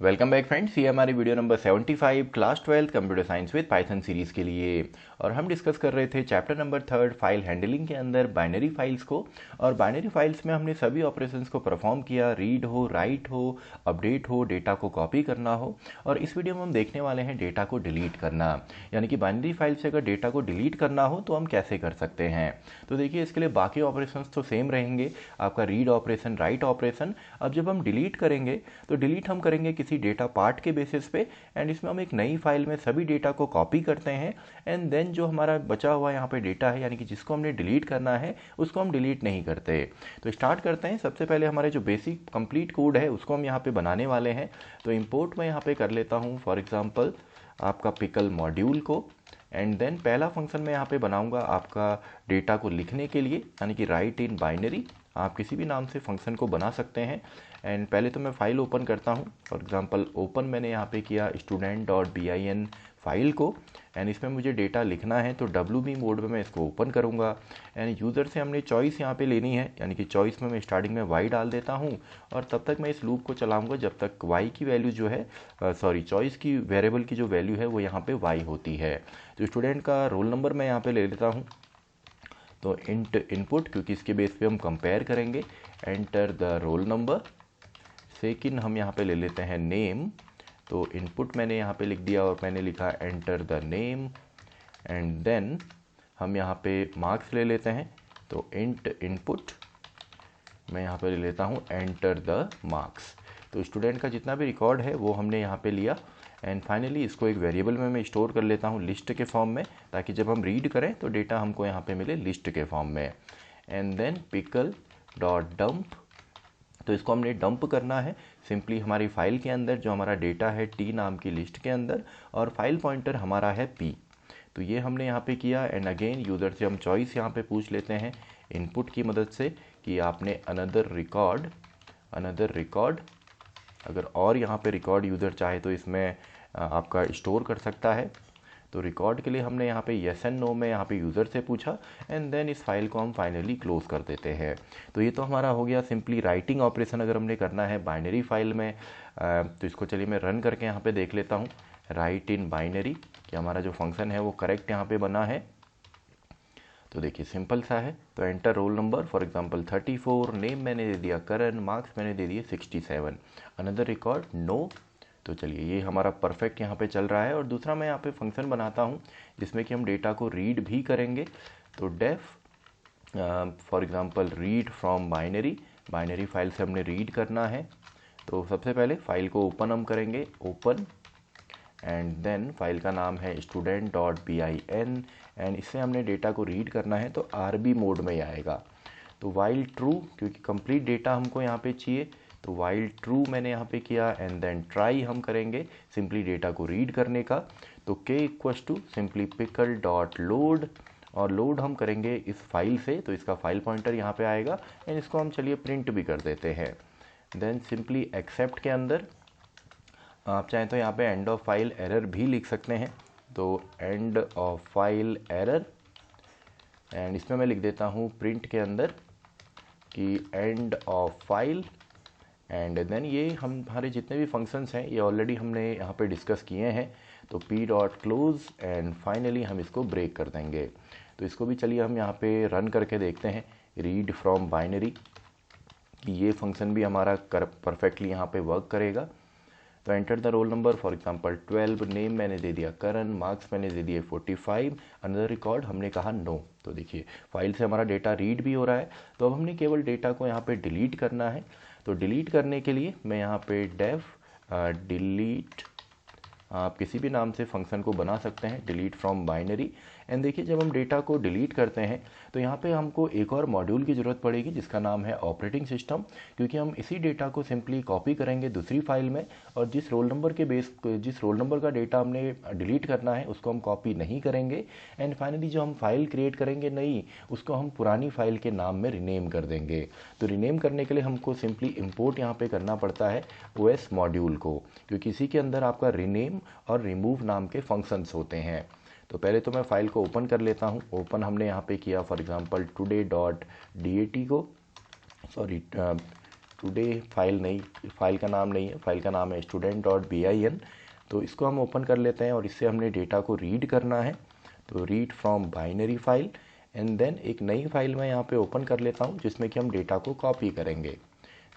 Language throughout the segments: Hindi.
वेलकम बैक फ्रेंड्स, ये हमारी video number 75 class 12 computer science with Python series के लिए। और हम डिस्कस कर रहे थे चैप्टर नंबर 3 फाइल हैंडलिंग के अंदर बाइनरी फाइल्स को। और बाइनरी फाइल्स में हमने सभी ऑपरेशंस को परफॉर्म किया, रीड हो, राइट हो, अपडेट हो, डेटा को कॉपी करना हो। और इस वीडियो में हम देखने वाले हैं डेटा को डिलीट करना, यानी कि बाइनरी फाइल से अगर डेटा को डिलीट करना हो तो हम कैसे कर सकते हैं। तो देखिए, इसके लिए बाकी ऑपरेशंस तो सेम रहेंगे, आपका रीड ऑपरेशन, राइट ऑपरेशन। अब जब हम डिलीट करेंगे तो डिलीट हम करेंगे किसी डेटा पार्ट के बेसिस पे, एंड इसमें हम एक नई फाइल में सभी डेटा को कॉपी करते हैं। एंड देन जो हमारा बचा हुआ यहाँ पे डेटा है, यानी कि जिसको हमने डिलीट करना है, उसको हम डिलीट नहीं करते। तो स्टार्ट करते हैं। सबसे पहले हमारे जो बेसिक कंप्लीट कोड है उसको हम यहाँ पे बनाने वाले हैं। तो इंपोर्ट मैं यहाँ पे कर लेता हूँ फॉर एग्जांपल आपका पिकल मॉड्यूल को। एंड देन पहला फंक्शन मैं यहाँ पे बनाऊंगा आपका डेटा को लिखने के लिए, यानी कि राइट इन बाइनरी। आप किसी भी नाम से फंक्शन को बना सकते हैं। एंड पहले तो मैं फाइल ओपन करता हूँ। फॉर एग्जांपल ओपन मैंने यहाँ पे किया student.bin फाइल को। एंड इसमें मुझे डेटा लिखना है, तो WB मोड में मैं इसको ओपन करूँगा। एंड यूज़र से हमने चॉइस यहाँ पे लेनी है, यानी कि चॉइस में मैं स्टार्टिंग में y डाल देता हूँ। और तब तक मैं इस लूप को चलाऊँगा जब तक y की वैल्यू जो है, चॉइस की वेरिएबल की जो वैल्यू है वो यहाँ पे y होती है। तो स्टूडेंट का रोल नंबर मैं यहाँ पे ले लेता हूँ, तो इंट इनपुट, क्योंकि इसके बेस पे हम कंपेयर करेंगे। Enter the roll number. Second हम यहाँ पे ले लेते हैं नेम। तो इनपुट मैंने यहाँ पे लिख दिया और मैंने लिखा enter the name. And then हम यहाँ पे मार्क्स ले लेते हैं। तो इंट इनपुट मैं यहाँ पे ले लेता हूँ एंटर द मार्क्स। तो स्टूडेंट का जितना भी रिकॉर्ड है वो हमने यहाँ पे लिया। एंड फाइनली इसको एक वेरिएबल में मैं स्टोर कर लेता हूँ लिस्ट के फॉर्म में, ताकि जब हम रीड करें तो डेटा हमको यहाँ पे मिले लिस्ट के फॉर्म में। And then pickle dot dump, तो इसको हमने डंप करना है सिंपली हमारी फाइल के अंदर जो हमारा डेटा है टी नाम की लिस्ट के अंदर, और फाइल पॉइंटर हमारा है पी। तो ये हमने यहाँ पे किया। एंड अगेन यूज़र से हम चॉइस यहाँ पे पूछ लेते हैं इनपुट की मदद से कि आपने अनदर रिकॉर्ड, अगर और यहाँ पे रिकॉर्ड यूज़र चाहे तो इसमें आपका स्टोर कर सकता है। तो रिकॉर्ड के लिए हमने यहाँ पे येस एंड नो में यहाँ पे यूज़र से पूछा। एंड देन इस फाइल को हम फाइनली क्लोज कर देते हैं। तो ये तो हमारा हो गया सिंपली राइटिंग ऑपरेशन अगर हमने करना है बाइनरी फाइल में। तो इसको चलिए मैं रन करके यहाँ पे देख लेता हूँ राइट इन बाइनरी कि हमारा जो फंक्शन है वो करेक्ट यहाँ पे बना है। तो देखिए सिंपल सा है। तो enter roll number for example 34, name मैंने दे दिया करण, मार्क्स मैंने दे दिए 67, अनदर रिकॉर्ड नो। तो चलिए ये हमारा परफेक्ट यहाँ पे चल रहा है। और दूसरा मैं यहाँ पे फंक्शन बनाता हूँ जिसमें कि हम डेटा को रीड भी करेंगे। तो def for example read from binary file से हमने रीड करना है। तो सबसे पहले फाइल को ओपन हम करेंगे, ओपन। एंड देन फाइल का नाम है student.bin। एंड इससे हमने डेटा को रीड करना है तो RB मोड में ही आएगा। तो वाइल ट्रू, क्योंकि कंप्लीट डेटा हमको यहाँ पे चाहिए, तो वाइल ट्रू मैंने यहाँ पे किया। एंड देन ट्राई हम करेंगे सिंपली डेटा को रीड करने का। तो k equals to simply pickle dot load, और लोड हम करेंगे इस फाइल से, तो इसका फाइल पॉइंटर यहाँ पे आएगा। एंड इसको हम चलिए प्रिंट भी कर देते हैं। देन सिंपली एक्सेप्ट के अंदर आप चाहें तो यहाँ पे एंड ऑफ फाइल एरर भी लिख सकते हैं। तो एंड ऑफ फाइल एरर, एंड इसमें मैं लिख देता हूँ प्रिंट के अंदर कि end of file. And then ये हमारे जितने भी फंक्शंस हैं ये ऑलरेडी हमने यहाँ पे डिस्कस किए हैं। तो p dot close, and finally हम इसको ब्रेक कर देंगे। तो इसको भी चलिए हम यहाँ पे रन करके देखते हैं रीड फ्रॉम बाइनरी, कि ये फंक्शन भी हमारा परफेक्टली यहाँ पे वर्क करेगा। तो enter the roll number for example 12, name मैंने दे दिया करण, मार्क्स मैंने दे दिए 45, अनदर रिकॉर्ड हमने कहा नो। तो देखिए फाइल से हमारा डेटा रीड भी हो रहा है। तो अब हमने केवल डेटा को यहाँ पे डिलीट करना है। तो डिलीट करने के लिए मैं यहाँ पे डेफ डिलीट, आप किसी भी नाम से फंक्शन को बना सकते हैं, डिलीट फ्रॉम बाइनरी। एंड देखिए जब हम डेटा को डिलीट करते हैं तो यहाँ पे हमको एक और मॉड्यूल की ज़रूरत पड़ेगी जिसका नाम है ऑपरेटिंग सिस्टम, क्योंकि हम इसी डेटा को सिंपली कॉपी करेंगे दूसरी फाइल में, और जिस रोल नंबर का डेटा हमने डिलीट करना है उसको हम कॉपी नहीं करेंगे। एंड फाइनली जो हम फाइल क्रिएट करेंगे नई, उसको हम पुरानी फाइल के नाम में रिनेम कर देंगे। तो रिनेम करने के लिए हमको सिंपली इम्पोर्ट यहाँ पे करना पड़ता है OS मॉड्यूल को, क्योंकि इसी के अंदर आपका रिनेम और रिमूव नाम के फंक्शंस होते हैं। तो पहले तो मैं फाइल को ओपन कर लेता हूँ। ओपन हमने यहाँ पे किया फॉर एग्जांपल today.dat को, सॉरी टुडे फाइल का नाम नहीं है, फाइल का नाम है student.bin। तो इसको हम ओपन कर लेते हैं और इससे हमने डेटा को रीड करना है। तो read from binary file and then एक नई फाइल मैं यहाँ पे ओपन कर लेता हूँ जिसमें कि हम डेटा को कॉपी करेंगे।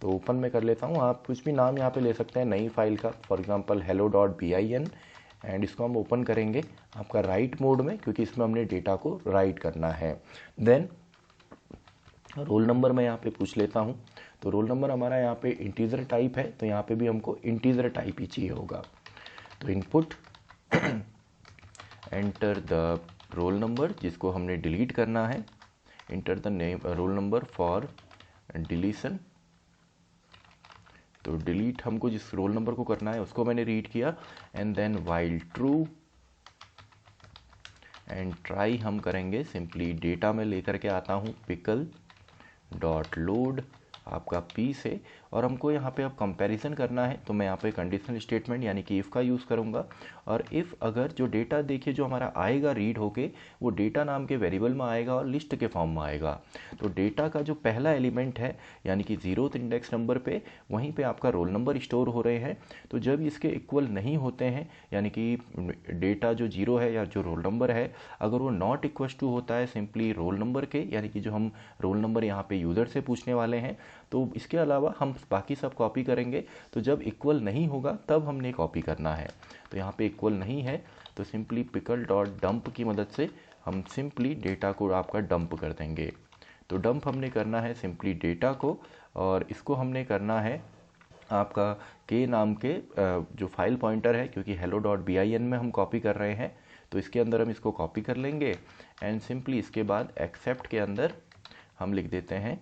तो ओपन में कर लेता हूँ, आप कुछ भी नाम यहाँ पे ले सकते हैं नई फाइल का, फॉर एग्जांपल hello.bin, एंड इसको हम ओपन करेंगे आपका राइट मोड में, क्योंकि इसमें हमने डेटा को राइट करना है। देन रोल नंबर मैं यहाँ पे पूछ लेता हूँ। तो रोल नंबर हमारा यहाँ पे इंटीजर टाइप है, तो यहाँ पे भी हमको इंटीजर टाइप ही चाहिए होगा। तो input enter the roll number जिसको हमने डिलीट करना है, enter the name roll number for deletion. तो डिलीट हमको जिस रोल नंबर को करना है उसको मैंने रीड किया, and then while true and try हम करेंगे सिंपली डेटा में लेकर के आता हूँ पिकल डॉट लोड आपका पी से, और हमको यहाँ पे अब कंपैरिजन करना है। तो मैं यहाँ पे कंडीशनल स्टेटमेंट यानी कि इफ़ का यूज़ करूँगा, और इफ़ अगर जो डेटा देखिए जो हमारा आएगा रीड होके वो डेटा नाम के वेरिएबल में आएगा और लिस्ट के फॉर्म में आएगा। तो डेटा का जो पहला एलिमेंट है यानी कि 0th इंडेक्स नंबर पे वहीं पे आपका रोल नंबर स्टोर हो रहे हैं। तो जब इसके इक्वल नहीं होते हैं यानी कि डेटा जो 0 है या जो रोल नंबर है अगर वो नॉट इक्वल टू होता है सिंपली रोल नंबर के, यानी कि जो हम रोल नंबर यहाँ पे यूज़र से पूछने वाले हैं, तो इसके अलावा हम बाकी सब कॉपी करेंगे। तो जब इक्वल नहीं होगा तब हमने कॉपी करना है। तो यहाँ पे इक्वल नहीं है तो सिंपली पिकल डॉट डंप की मदद से हम सिंपली डेटा को आपका डंप कर देंगे। तो डंप हमने करना है सिंपली डेटा को, और इसको हमने करना है आपका के नाम के जो फाइल पॉइंटर है, क्योंकि hello.bin में हम कॉपी कर रहे हैं तो इसके अंदर हम इसको कॉपी कर लेंगे, एंड सिंपली इसके बाद एक्सेप्ट के अंदर हम लिख देते हैं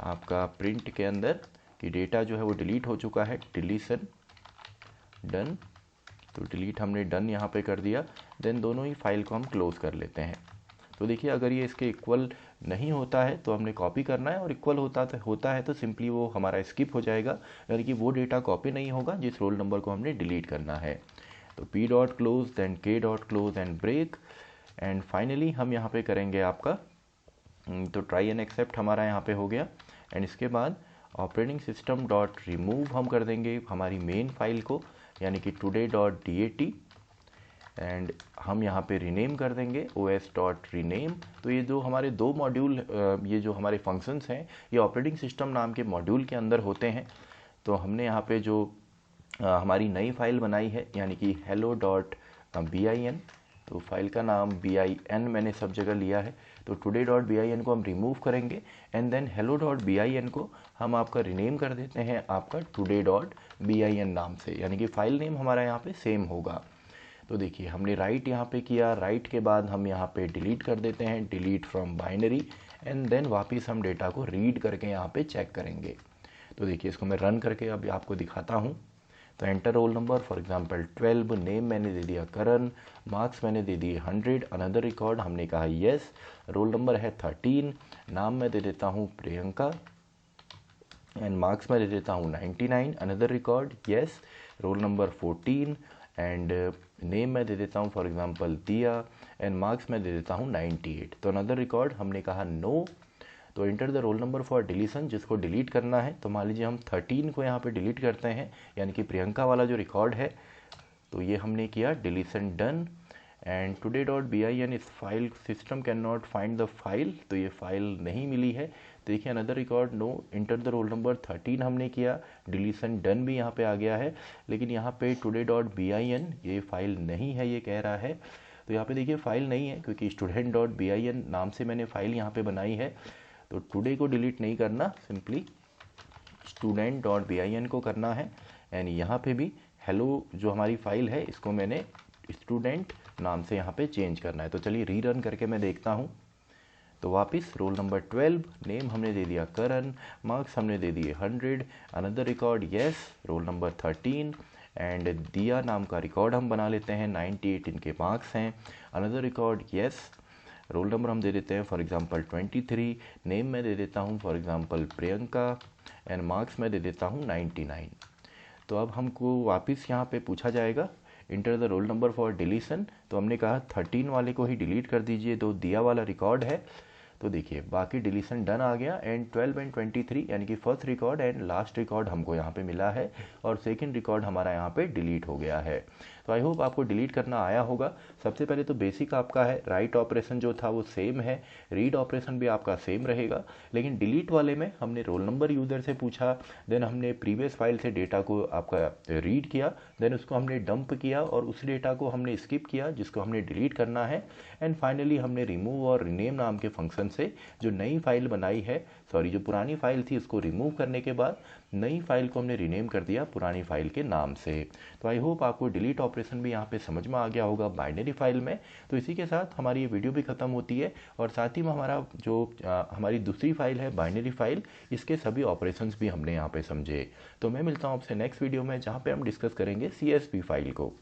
आपका प्रिंट के अंदर कि डेटा जो है वो डिलीट हो चुका है, डिलीशन डन। तो डिलीट हमने डन यहाँ पे कर दिया। देन दोनों ही फाइल को हम क्लोज कर लेते हैं। तो देखिए अगर ये इसके इक्वल नहीं होता है तो हमने कॉपी करना है, और इक्वल होता है तो सिंपली वो हमारा स्किप हो जाएगा, यानी कि वो डेटा कॉपी नहीं होगा जिस रोल नंबर को हमने डिलीट करना है। तो P dot close then K dot close and break, and finally हम यहाँ पे करेंगे आपका तो ट्राई एंड एक्सेप्ट हमारा यहाँ पे हो गया, एंड इसके बाद ऑपरेटिंग सिस्टम डॉट रिमूव हम कर देंगे हमारी मेन फाइल को यानी कि today.dat, एंड हम यहाँ पे रीनेम कर देंगे os.rename। तो ये जो हमारे दो मॉड्यूल ये जो हमारे फंक्शंस हैं ये ऑपरेटिंग सिस्टम नाम के मॉड्यूल के अंदर होते हैं। तो हमने यहाँ पे जो हमारी नई फाइल बनाई है यानी कि hello.bin, तो फाइल का नाम bin मैंने सब जगह लिया है। तो today.bin को हम रिमूव करेंगे, एंड देन hello.bin को हम आपका रीनेम कर देते हैं आपका today.bin नाम से, यानी कि फाइल नेम हमारा यहाँ पे सेम होगा। तो देखिए हमने राइट यहाँ पे किया, राइट के बाद हम यहाँ पे डिलीट कर देते हैं, delete from binary, and then वापस हम डेटा को रीड करके यहाँ पे चेक करेंगे। तो देखिए इसको मैं रन करके अभी आपको दिखाता हूँ। तो enter roll number for example 12, name मैंने दे दिया करण, मार्क्स मैंने दे दिए 100, अनदर रिकॉर्ड हमने कहा यस, रोल नंबर है 13, नाम मैं दे देता हूँ प्रियंका, एंड मार्क्स मैं दे देता हूँ 99, another record yes, roll number 14, and name मैं दे देता हूँ फॉर एग्जांपल दिया, एंड मार्क्स मैं दे देता हूँ 98। तो अनदर रिकॉर्ड हमने कहा नो। तो enter the roll number for deletion जिसको डिलीट करना है, तो मान लीजिए हम 13 को यहाँ पे डिलीट करते हैं यानी कि प्रियंका वाला जो रिकॉर्ड है, तो ये हमने किया डिलीशन डन, एंड today.bin इस file system can not find the file, तो ये फाइल नहीं मिली है। देखिए another record no, enter the roll number 13 हमने किया, डिलीशन डन भी यहाँ पे आ गया है, लेकिन यहाँ पे today.bin ये फाइल नहीं है ये कह रहा है। तो यहाँ पे देखिए फाइल नहीं है क्योंकि student.bin नाम से मैंने फाइल यहाँ पे बनाई है। तो टुडे को डिलीट नहीं करना, सिंपली student.bin को करना है, एंड यहाँ पे भी हेलो जो हमारी फाइल है इसको मैंने स्टूडेंट नाम से यहाँ पे चेंज करना है। तो चलिए रीरन करके मैं देखता हूँ। तो वापस रोल नंबर 12, नेम हमने दे दिया करण, मार्क्स हमने दे दिए 100, another record yes, role number 13, and दिया नाम का रिकॉर्ड हम बना लेते हैं 98 इनके मार्क्स हैं, another record yes, roll number हम दे देते हैं फॉर एग्जांपल 23, नेम मैं दे देता हूँ for example Priyanka, and marks मैं दे देता हूँ 99। तो अब हमको वापस यहाँ पे पूछा जाएगा inter the roll number for deletion, तो हमने कहा 13 वाले को ही डिलीट कर दीजिए, तो दिया वाला रिकॉर्ड है। तो देखिए बाकी डिलीशन डन आ गया एंड 12 एंड 23 यानी कि first record and last record हमको यहाँ पे मिला है और सेकंड रिकॉर्ड हमारा यहाँ पे डिलीट हो गया है। तो आई होप आपको डिलीट करना आया होगा। सबसे पहले तो बेसिक आपका है, राइट ऑपरेशन जो था वो सेम है, रीड ऑपरेशन भी आपका सेम रहेगा, लेकिन डिलीट वाले में हमने रोल नंबर यूज़र से पूछा, देन हमने प्रीवियस फाइल से डेटा को आपका रीड किया, देन उसको हमने डंप किया और उस डेटा को हमने स्किप किया जिसको हमने डिलीट करना है, एंड फाइनली हमने रिमूव और रीनेम नाम के फंक्शन से जो नई फाइल बनाई है, सॉरी जो पुरानी फाइल थी उसको रिमूव करने के बाद नई फाइल को हमने रीनेम कर दिया पुरानी फाइल के नाम से। तो आई होप आपको डिलीट ऑपरेशन भी यहाँ पे समझ में आ गया होगा बाइनरी फाइल में। तो इसी के साथ हमारी ये वीडियो भी ख़त्म होती है और साथ ही में हमारा जो हमारी दूसरी फाइल है बाइनरी फाइल, इसके सभी ऑपरेशंस भी हमने यहाँ पे समझे। तो मैं मिलता हूँ आपसे नेक्स्ट वीडियो में जहाँ पे हम डिस्कस करेंगे CSV फाइल को।